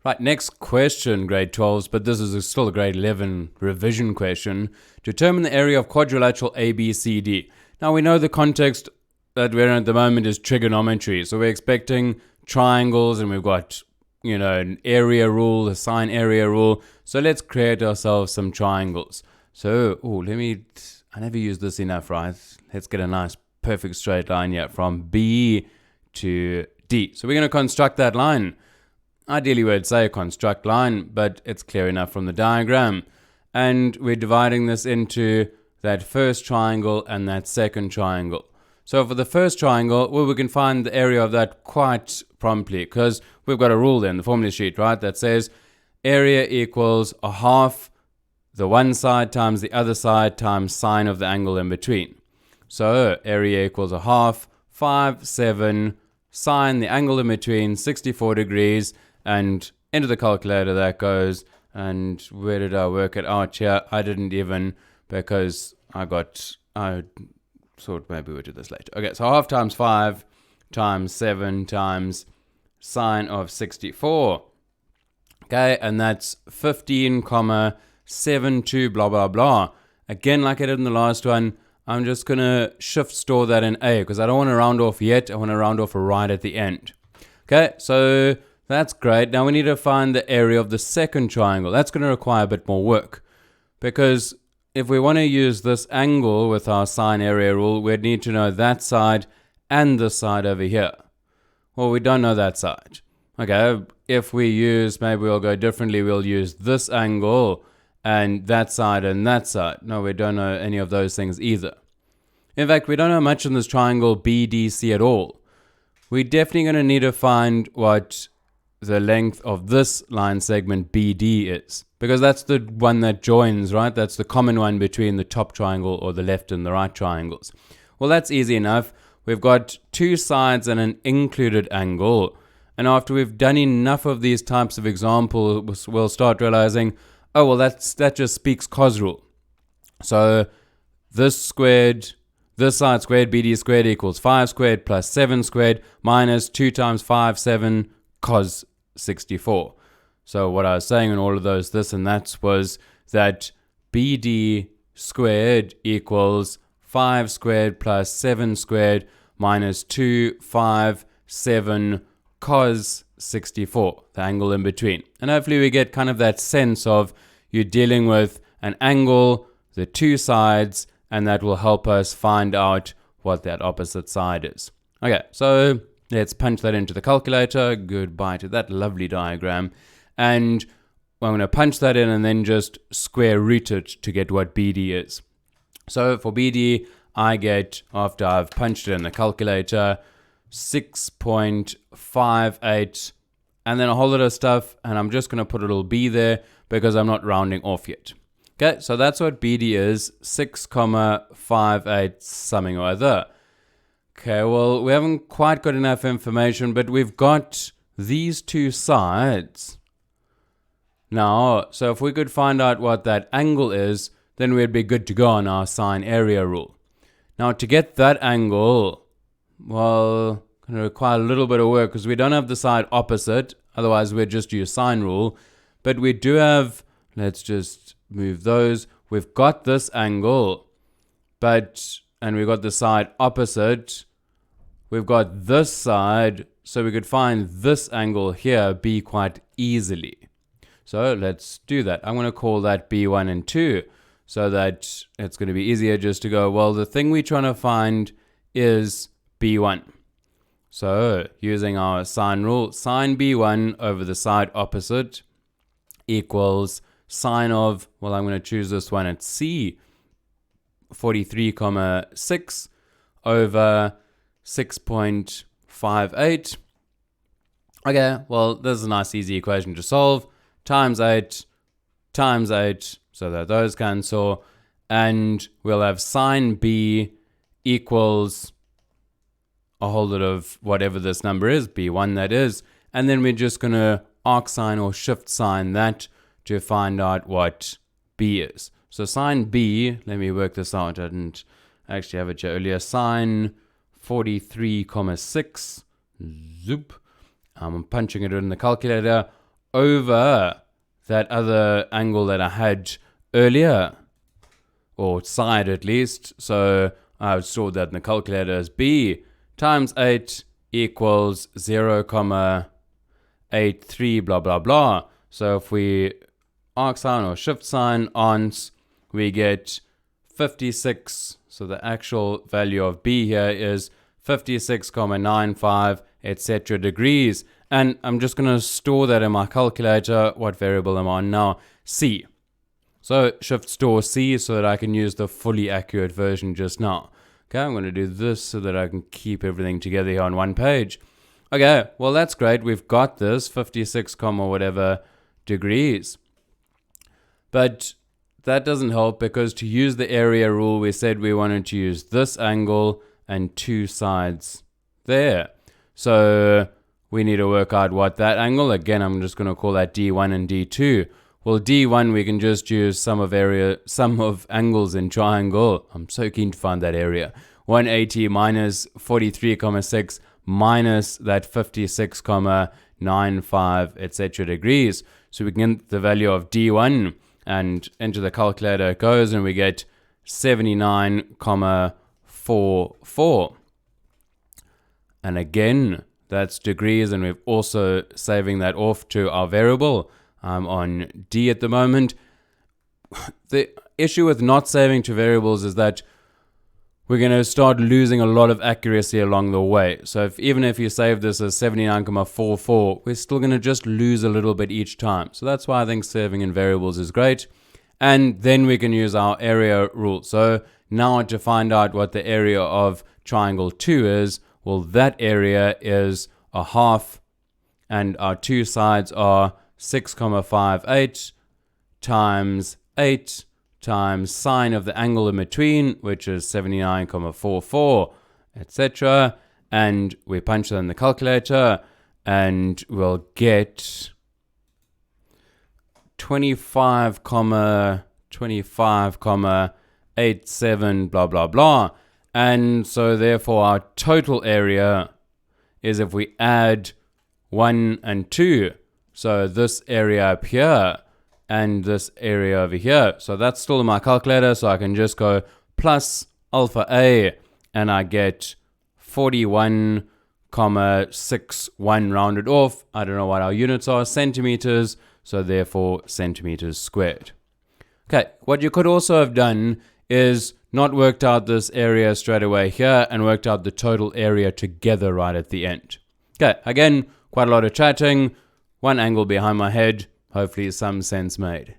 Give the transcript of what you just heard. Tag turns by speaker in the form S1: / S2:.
S1: Right, next question, grade 12s, but this is still a grade 11 revision question. Determine the area of quadrilateral ABCD. Now, we know the context that we're in at the moment is trigonometry. So we're expecting triangles, and we've got, an area rule, a sine area rule. So let's create ourselves some triangles. So, I never use this enough, right? Let's get a nice perfect straight line here from B to D. So we're going to construct that line. Ideally, we'd say construct line, but it's clear enough from the diagram. And we're dividing this into that first triangle and that second triangle. So for the first triangle, we can find the area of that quite promptly, because we've got a rule there in the formula sheet, right, that says area equals a half the one side times the other side times sine of the angle in between. So area equals a half, 5, 7, sine the angle in between, 64 degrees, and into the calculator that goes. And where did I work it out here? I didn't even, because I thought maybe we'll do this later. Okay, so half times 5 times 7 times sine of 64. Okay, and that's 15,72 blah, blah, blah. Again, like I did in the last one, I'm just going to shift store that in A, because I don't want to round off yet. I want to round off right at the end. Okay, so that's great. Now we need to find the area of the second triangle. That's going to require a bit more work, because if we want to use this angle with our sine area rule, we'd need to know that side and this side over here. Well, we don't know that side. Okay, if we use, maybe we'll go differently. We'll use this angle and that side and that side. No, we don't know any of those things either. In fact, we don't know much in this triangle BDC at all. We're definitely going to need to find what the length of this line segment BD is, because that's the one that joins, right? That's the common one between the top triangle or the left and the right triangles. Well, that's easy enough. We've got two sides and an included angle. And after we've done enough of these types of examples, we'll start realizing, oh, well, that just speaks cos rule. So this side squared, BD squared equals 5 squared plus 7 squared minus 2 times 5, 7 cos 64. So what I was saying in all of those this and that was that BD squared equals 5 squared plus 7 squared minus 2, 5, 7 cos 64, the angle in between. And hopefully we get kind of that sense of you're dealing with an angle, the two sides, and that will help us find out what that opposite side is. Okay, so let's punch that into the calculator. Goodbye to that lovely diagram. And I'm going to punch that in and then just square root it to get what BD is. So for BD, I get, after I've punched it in the calculator, 6.58, and then a whole lot of stuff, and I'm just going to put a little b there because I'm not rounding off yet. Okay, so that's what BD is, 6.58 something or other. Okay, well, we haven't quite got enough information, but we've got these two sides. Now, so if we could find out what that angle is, then we'd be good to go on our sine area rule. Now, to get that angle, well, going to require a little bit of work because we don't have the side opposite. Otherwise, we'd just use sine rule. But we do have, let's just move those. We've got this angle, and we've got the side opposite. We've got this side, so we could find this angle here B quite easily. So let's do that. I'm going to call that B1 and 2 so that it's going to be easier just to go, well, the thing we're trying to find is B1. So using our sine rule, sine B1 over the side opposite equals sine of, well, I'm going to choose this one at C, 43,6 over 6.58. Okay, well, this is a nice easy equation to solve. Times 8, so that those cancel, and we'll have sine B equals a whole lot of whatever this number is, B1 that is, and then we're just going to arc sine or shift sine that to find out what B is. So sine B, let me work this out, I didn't actually have it here earlier, sine 43,6, zoop, I'm punching it in the calculator, over that other angle that I had earlier, or side at least. So I would store that in the calculator as b times 8 equals 0,83 blah blah blah. So if we arc sign or shift sign ons, we get 56. So the actual value of b here is 56,95 etc. degrees. And I'm just going to store that in my calculator. What variable am I on now? C. So shift store C so that I can use the fully accurate version just now. Okay, I'm going to do this so that I can keep everything together here on one page. Okay, well that's great. We've got this 56, whatever degrees. But that doesn't help because to use the area rule, we said we wanted to use this angle and two sides there. So we need to work out what that angle, again, I'm just going to call that D1 and D2. Well, D1, we can just use sum of angles in triangle. I'm so keen to find that area. 180 minus 43,6 minus that 56,95, etc. degrees. So we can get the value of D1 and into the calculator it goes, and we get 79,44. And again, that's degrees, and we're also saving that off to our variable. I'm on D at the moment. The issue with not saving to variables is that we're going to start losing a lot of accuracy along the way. So even if you save this as 79,44, we're still going to just lose a little bit each time. So that's why I think saving in variables is great. And then we can use our area rule. So now to find out what the area of triangle 2 is, well, that area is a half, and our two sides are 6,58 times 8 times sine of the angle in between, which is 79,44, etc. And we punch that in the calculator, and we'll get 25,87 blah blah blah. And so therefore our total area is, if we add 1 and 2, so this area up here and this area over here. So that's still in my calculator, so I can just go plus alpha A, and I get 41,61 rounded off. I don't know what our units are, centimeters, so therefore centimeters squared. Okay, what you could also have done is not worked out this area straight away here and worked out the total area together right at the end. Okay, again, quite a lot of chatting, one angle behind my head, hopefully some sense made.